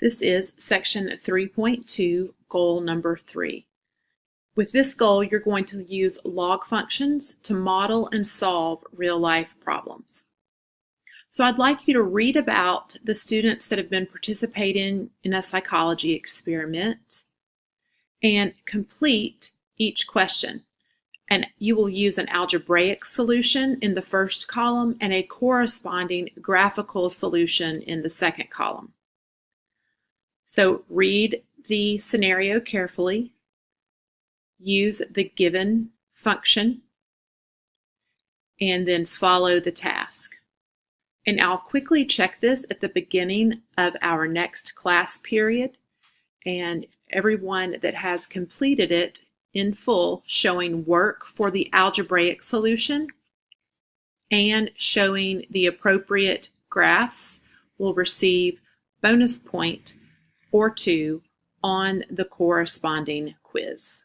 This is section 3.2, goal number 3. With this goal, you're going to use log functions to model and solve real-life problems. So I'd like you to read about the students that have been participating in a psychology experiment and complete each question. And you will use an algebraic solution in the first column and a corresponding graphical solution in the second column. So read the scenario carefully, use the given function, and then follow the task. And I'll quickly check this at the beginning of our next class period, and everyone that has completed it in full, showing work for the algebraic solution and showing the appropriate graphs, will receive bonus point or 2 on the corresponding quiz.